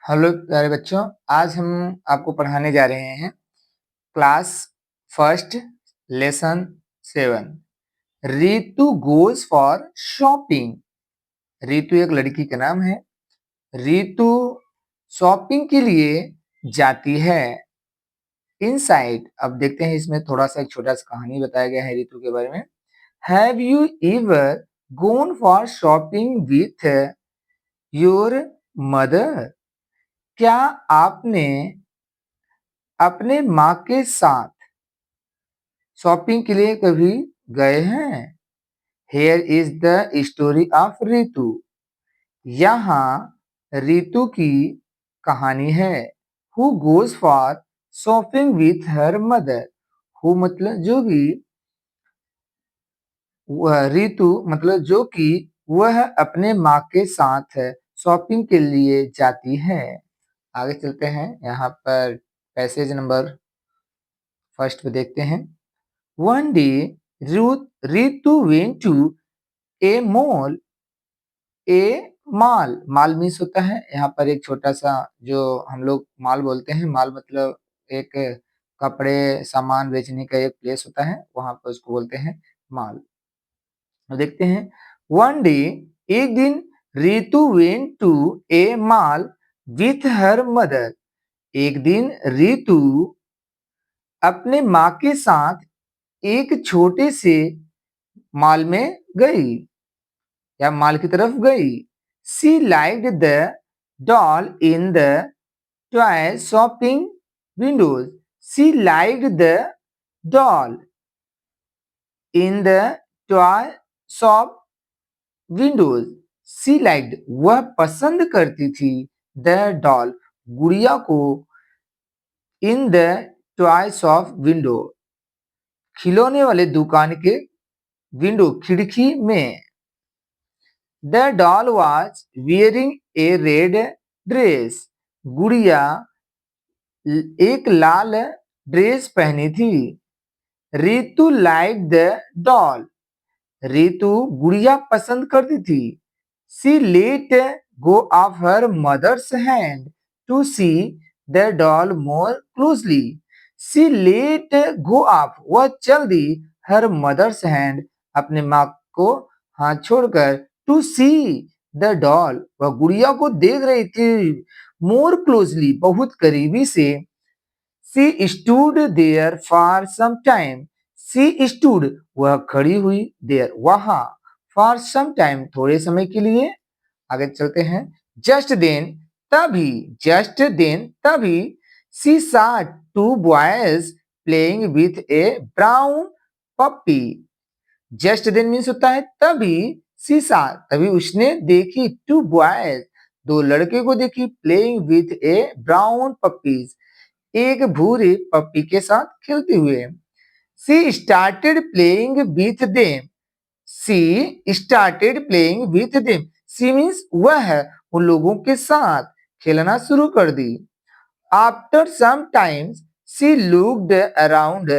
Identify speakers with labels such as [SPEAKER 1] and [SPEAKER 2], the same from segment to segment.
[SPEAKER 1] Hello प्यारे बच्चों, आज हम आपको पढ़ाने जा रहे हैं class first lesson 7। Ritu goes for shopping. Ritu एक लड़की का नाम है। रितु शॉपिंग के लिए जाती है। इनसाइड, अब देखते हैं इसमें थोड़ा सा एक छोटा सा कहानी बताया गया है रितु के बारे में। Have you ever gone for shopping with your mother? क्या आपने अपने माँ के साथ शॉपिंग के लिए कभी गए हैं? Here is the story of Ritu. यहाँ रितु की कहानी है। Who goes for shopping with her mother. Who मतलब जो कि, वह रितु मतलब जो कि वह अपने माँ के साथ शॉपिंग के लिए जाती है। आगे चलते हैं, यहाँ पर पैसेज नंबर फर्स्ट पे देखते हैं। One day, Ritu went to a mall. A mall means होता है यहाँ पर एक छोटा सा, जो हम लोग मॉल बोलते हैं। मॉल मतलब एक कपड़े सामान बेचने का एक प्लेस होता है, वहां पर उसको बोलते हैं मॉल। देखते हैं। वन डे, एक दिन, Ritu went to a mall with her mother. एक दिन रितु अपने माँ के साथ एक छोटे से मॉल में गई या मॉल की तरफ गई। She liked the doll in the toy shopping windows. She liked the doll in the toy shop windows. She liked वह पसंद करती थी, द डॉल गुड़िया को, in the toy shop window खिलौने वाले दुकान के विंडो खिड़की में। The doll was wearing a red dress. गुड़िया एक लाल ड्रेस पहनी थी। Ritu like the doll. Ritu गुड़िया पसंद करती थी। She let go of her mother's hand to see the doll more closely. She let go of, वह चल दी, her mother's hand, अपने माँ को हाथ छोड़कर, to see the doll, वह गुड़िया को देख रही थी, more closely, बहुत करीबी से। She stood there for some time. She stood, वह खड़ी हुई, there, वहां, for some time, थोड़े समय के लिए। आगे चलते हैं। Just then, तभी, just then, तभी, she saw two boys playing with a brown puppy. Just then means होता है तभी, she saw, तभी उसने देखी, two boys, दो लड़के को देखी, playing with a brown puppies, एक भूरे पप्पी के साथ खेलते हुए। She started playing with them. She started playing with them. She means वह उन लोगों के साथ खेलना शुरू कर दी। After some time, she looked around.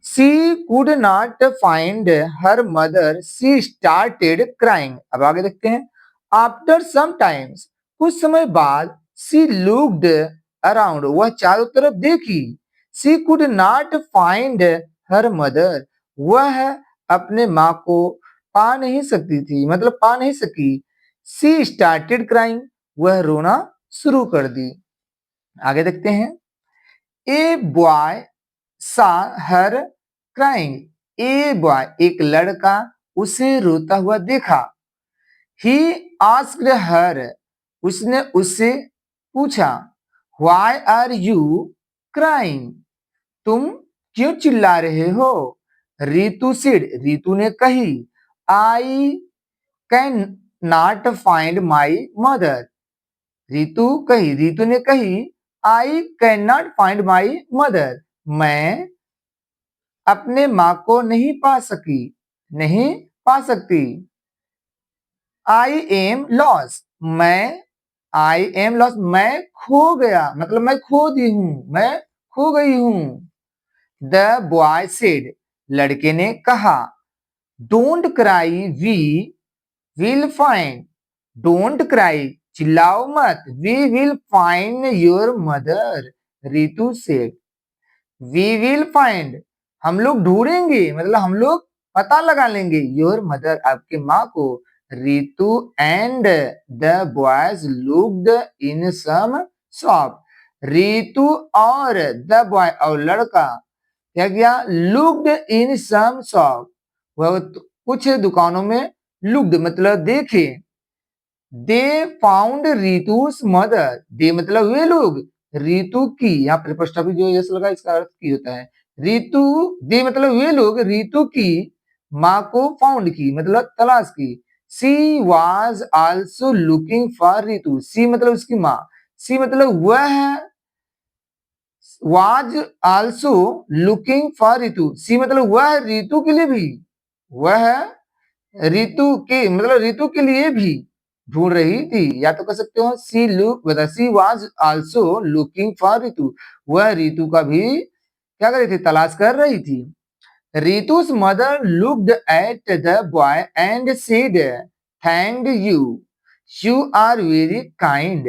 [SPEAKER 1] She could not find her mother. She started crying. अब आगे देखते हैं। After some times, कुछ समय बाद, she looked around. वह चारों तरफ देखी। She could not find her mother. वह अपने माँ को पा नहीं सकती थी, मतलब पा नहीं सकी। She started crying. वह रोना शुरू कर दी। आगे देखते हैं। A boy saw her crying. A boy, एक लड़का उसे रोता हुआ देखा। He asked her. उसने उससे पूछा, Why are you crying? तुम क्यों चिल्ला रहे हो? रितु said, रितु ने कही, I can not find my mother. Ritu ने कही, I cannot find my mother. मैं अपने माँ को नहीं पा सकती। I am lost. I am lost. मैं खो गया, मतलब मैं खो दी हूँ, मैं खो गई हूँ। The boy said, लड़के ने कहा, Don't cry, we will find. Don't cry, चिल्लाओ मत, we will find your mother, Ritu said. We will find, हम लोग ढूंढेंगे, मतलब हम लोग पता लगा लेंगे, योर मदर, आपकी माँ को। Ritu and the boys looked in some shop. Ritu और द बॉय और लड़का क्या किया, लुक्ड इन सम शॉप, वह कुछ दुकानों में लुक्ड मतलब देखे। दे फाउंड रितुस मदर, दे मतलब वे लोग, रितु की, यहाँ प्रीपोजिशन जो यस लगा इसका अर्थ की होता है। रितु, दे मतलब वे लोग रितु की माँ को फाउंड की मतलब तलाश की। She was also looking for Ritu, she मतलब उसकी माँ, सी मतलब वह, was also looking for Ritu, she मतलब वह रितु के लिए भी, वह रितु के मतलब रितु के लिए भी ढूंढ रही थी, या तो कह सकते हो सी लुक बता, she was also looking for Ritu, वह रितु का भी क्या कर रही थी, तलाश कर रही थी। रितु's mother looked at the boy and said, "Thank you. You are very kind."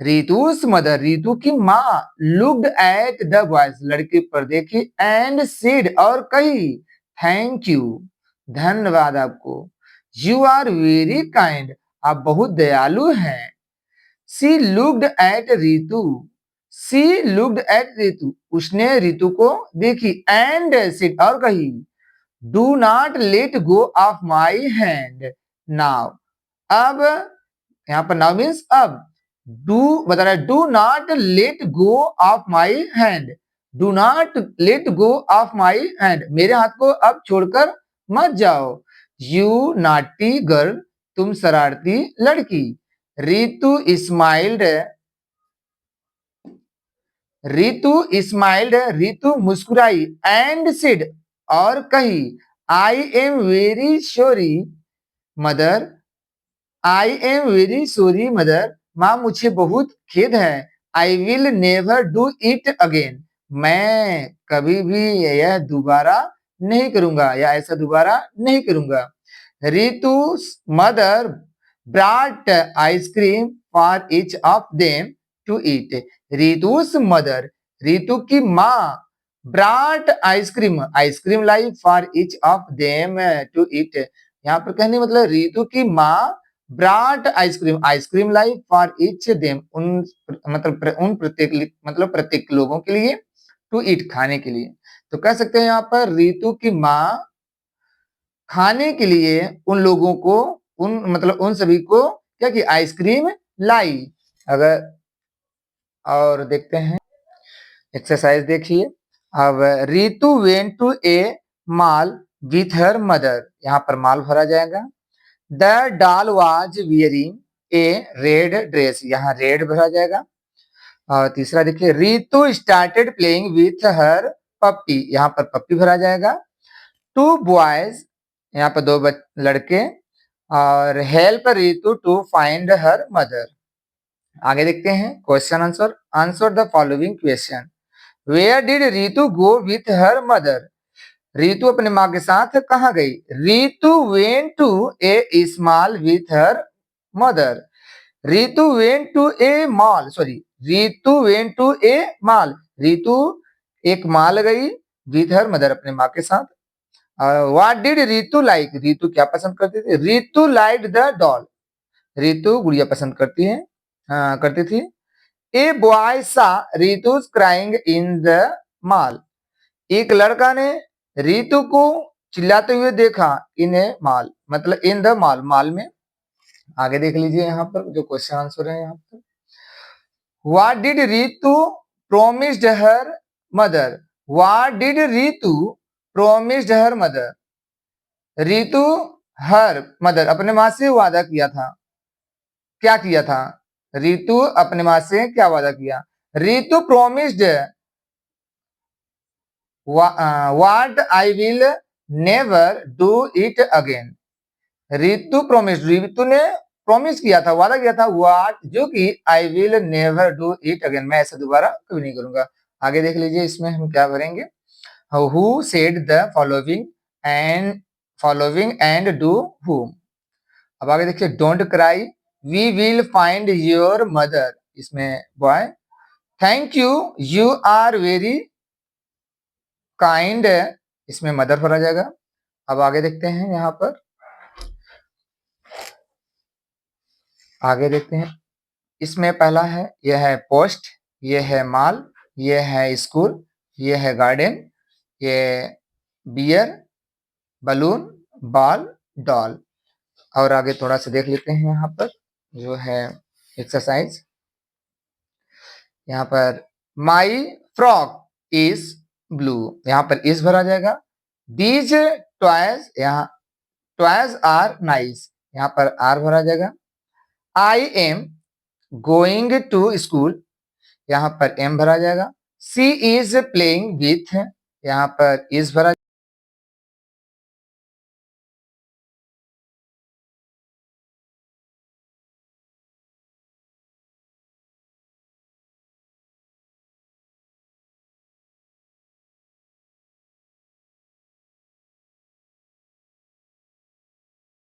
[SPEAKER 1] रितु's mother, Ritu की माँ, looked at the boys, लड़के पर देखी, and said और कही, "Thank you. धन्यवाद आपको। You are very kind. आप बहुत दयालु हैं। She looked at Ritu, She looked at Ritu, उसने रितु को देखी, and said और कही, "Do not let go of my hand now." अब यहाँ पर नाउ मीन्स अब, डू बता रहा है, do not let go of my hand, do not let go of my hand, मेरे हाथ को अब छोड़कर मत जाओ। यू नॉटी गर्ल, तुम शरारती लड़की। रितु स्माइल्ड, रितु स्माइल्ड, रितु मुस्कुराई, एंड सिड और कही, I am very sorry mother, I am very sorry mother, माँ मुझे बहुत खेद है। I will never do it again, मैं कभी भी यह दोबारा नहीं करूंगा या ऐसा दोबारा नहीं करूंगा। Ritu mother brought ice cream for each of them to eat, Ritu's mother, Ritu की माँ, ब्राट आइसक्रीम, आइसक्रीम लाई for each of them to eat, यहाँ पर कहने मतलब रितु की माँ ब्राट आइसक्रीम, आइसक्रीम लाई फॉर ईच देम, उन मतलब उन प्रत्येक मतलब प्रत्येक लोगों के लिए, टू ईट खाने के लिए। तो कह सकते हैं यहाँ पर रितु की माँ खाने के लिए उन लोगों को, उन मतलब उन सभी को क्या की, आइसक्रीम लाई। अगर और देखते हैं एक्सरसाइज देखिए। अब Ritu went to a mall with her mother, यहाँ पर मॉल भरा जाएगा। The doll was wearing a red dress, यहाँ रेड भरा जाएगा। और तीसरा देखिए, Ritu started playing with her puppy, यहाँ पर पप्पी भरा जाएगा। टू बॉयज, यहाँ पर दो लड़के, और help Ritu to find her mother. आगे देखते हैं question answer, answer the following question. Where did Ritu go with her mother, Ritu अपने माँ के साथ कहाँ गई। Ritu went to a small with her mother, Ritu went to a mall, sorry Ritu went to a mall, Ritu एक मॉल गई, विथ हर मदर अपने माँ के साथ। What did Ritu like, Ritu क्या पसंद करती थी। Ritu like the doll, Ritu गुड़िया पसंद करती है, करती थी। ए बॉय सा Ritu crying in the mall, एक लड़का ने रितु को चिल्लाते हुए देखा इन ए मॉल, मतलब इन द मॉल, मॉल में। आगे देख लीजिए यहाँ पर जो क्वेश्चन आंसर है यहाँ पर। What did Ritu promised her mother, what did Ritu promised her mother, Ritu her mother अपने माँ से वादा किया था, क्या किया था। रितु अपने माँ से क्या वादा किया। Ritu promised what I will never do it again, Ritu promise, Ritu ने प्रॉमिस किया था, वादा किया था, व्हाट जो कि आई will never do it again, मैं ऐसा दोबारा कभी नहीं करूंगा। आगे देख लीजिए इसमें हम क्या करेंगे। Who said the following and to whom. अब आगे देखिए, don't cry we will find your mother, इसमें boy. Thank you, you are very kind, इसमें मदर भरा जाएगा। अब आगे देखते हैं, यहाँ पर आगे देखते हैं। इसमें पहला है, यह है पोस्ट, यह है माल, यह है स्कूल, यह है गार्डन, ये बियर, बलून, बॉल, डॉल। और आगे थोड़ा सा देख लेते हैं, यहाँ पर जो है एक्सरसाइज। यहाँ पर माई फ्रॉक इज ब्लू, यहाँ पर इज भरा जाएगा। दीज टॉयज, यहाँ टॉयज आर नाइस, यहाँ पर आर भरा जाएगा। I am going to school, यहाँ पर एम भरा जाएगा। सी इज प्लेइंग विथ, यहाँ पर इज भरा